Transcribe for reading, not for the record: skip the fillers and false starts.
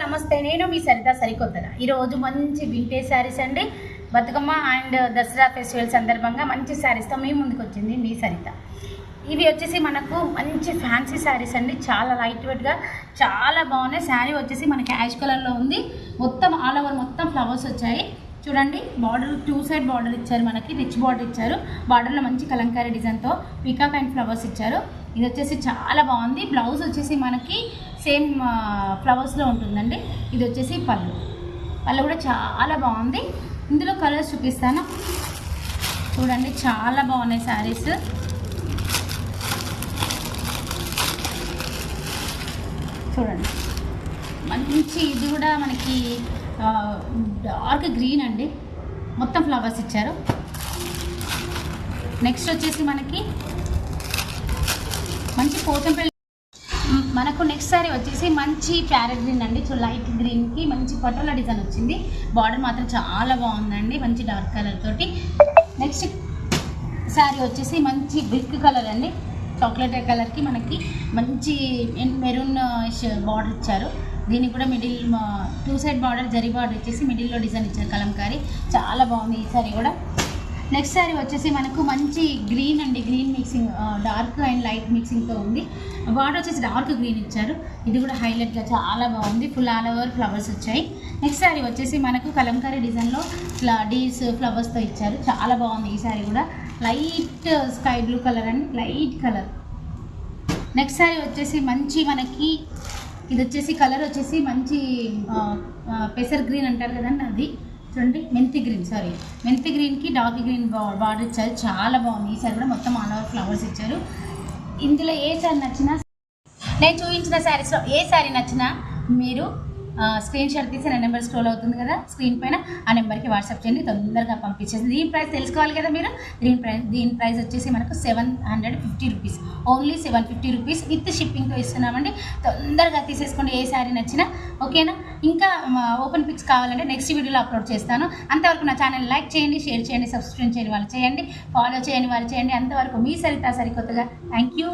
నమస్తే. నేను మీ సరిత సరికొత్తదా. ఈరోజు మంచి వింటేజ్ శారీస్ అండి. బతుకమ్మ అండ్ దసరా ఫెస్టివల్ సందర్భంగా మంచి శారీస్తో మీ ముందుకు వచ్చింది మీ సరిత. ఇవి వచ్చేసి మనకు మంచి ఫ్యాన్సీ శారీస్ అండి. చాలా లైట్ వెయిట్గా చాలా బాగున్నాయి. శారీ వచ్చేసి మనకి యాష్ కలర్లో ఉంది. మొత్తం ఆల్ ఓవర్ మొత్తం ఫ్లవర్స్ వచ్చాయి. చూడండి, బార్డర్ 2 సైడ్ బార్డర్ ఇచ్చారు, మనకి రిచ్ బార్డర్ ఇచ్చారు. బార్డర్లో మంచి కలంకారీ డిజైన్తో పికాక్ అండ్ ఫ్లవర్స్ ఇచ్చారు. ఇది వచ్చేసి చాలా బాగుంది. బ్లౌజ్ వచ్చేసి మనకి సేమ్ ఫ్లవర్స్లో ఉంటుందండి. ఇది వచ్చేసి పళ్ళు కూడా చాలా బాగుంది. ఇందులో కలర్స్ చూపిస్తాను చూడండి, చాలా బాగున్నాయి శారీస్. చూడండి, మంచి ఇది కూడా మనకి డార్క్ గ్రీన్ అండి, మొత్తం ఫ్లవర్స్ ఇచ్చారు. నెక్స్ట్ వచ్చేసి మనకి మంచి పోతంపల్లి. మనకు నెక్స్ట్ సారీ వచ్చేసి మంచి ప్యారెట్ గ్రీన్ అండి. సో లైట్ గ్రీన్కి మంచి పటోలా డిజైన్ వచ్చింది. బార్డర్ మాత్రం చాలా బాగుందండి, మంచి డార్క్ కలర్ తోటి. నెక్స్ట్ శారీ వచ్చేసి మంచి బ్రిక్ కలర్ అండి, చాక్లెట్ కలర్కి మనకి మంచి మెరూన్ బార్డర్ ఇచ్చారు. దీనికి కూడా middle 2 side border zari border ఇచ్చేసి మిడిల్లో డిజైన్ ఇచ్చారు కలంకారీ. చాలా బాగుంది ఈ సారీ కూడా. నెక్స్ట్ శారీ వచ్చేసి మనకు మంచి గ్రీన్ అండి, green mixing, dark and light మిక్సింగ్తో ఉంది. బార్డర్ వచ్చేసి డార్క్ గ్రీన్ ఇచ్చారు. ఇది కూడా హైలైట్గా చాలా బాగుంది. ఫుల్ ఆల్ ఓవర్ ఫ్లవర్స్ వచ్చాయి. నెక్స్ట్ శారీ వచ్చేసి మనకు కలంకారీ డిజైన్లో డీస్ ఫ్లవర్స్తో ఇచ్చారు. చాలా బాగుంది ఈ శారీ కూడా. లైట్ స్కై బ్లూ కలర్ అండి, లైట్ కలర్. నెక్స్ట్ శారీ వచ్చేసి మంచి మనకి ఇది వచ్చేసి కలర్ వచ్చేసి మంచి పెసర్ గ్రీన్ అంటారు కదండి, అది చూడండి. మెంతి గ్రీన్కి డార్క్ గ్రీన్ బార్డర్ ఇచ్చారు. చాలా బాగుంది ఈ సారీ కూడా. మొత్తం ఆల్ ఓవర్ ఫ్లవర్స్ ఇచ్చారు. ఇందులో ఏ సారీ నచ్చినా, నేను చూపించిన శారీస్లో ఏ శారీ నచ్చినా మీరు స్క్రీన్ షాట్ తీసి నా నెంబర్ స్క్రోల్ అవుతుంది కదా స్క్రీన్ పైన, ఆ నెంబర్కి వాట్సాప్ చేయండి, తొందరగా పంపించేసి. దీని ప్రైస్ తెలుసుకోవాలి కదా మీరు. దీని ప్రైస్ వచ్చేసి మనకు 750 రూపీస్, ఓన్లీ 750 రూపీస్ విత్ షిప్పింగ్తో ఇస్తున్నామండి. తొందరగా తీసేసుకోండి ఏ శారీ నచ్చినా, ఓకేనా. ఇంకా ఓపెన్ పిక్స్ కావాలంటే నెక్స్ట్ వీడియోలో అప్లోడ్ చేస్తాను. అంతవరకు నా ఛానల్ లైక్ చేయండి, షేర్ చేయండి, సబ్స్క్రైబ్ చేయని వాళ్ళు చేయండి, ఫాలో చేయని వాళ్ళు చేయండి. అంతవరకు మీ సరిత సరికొత్తగా. Thank you.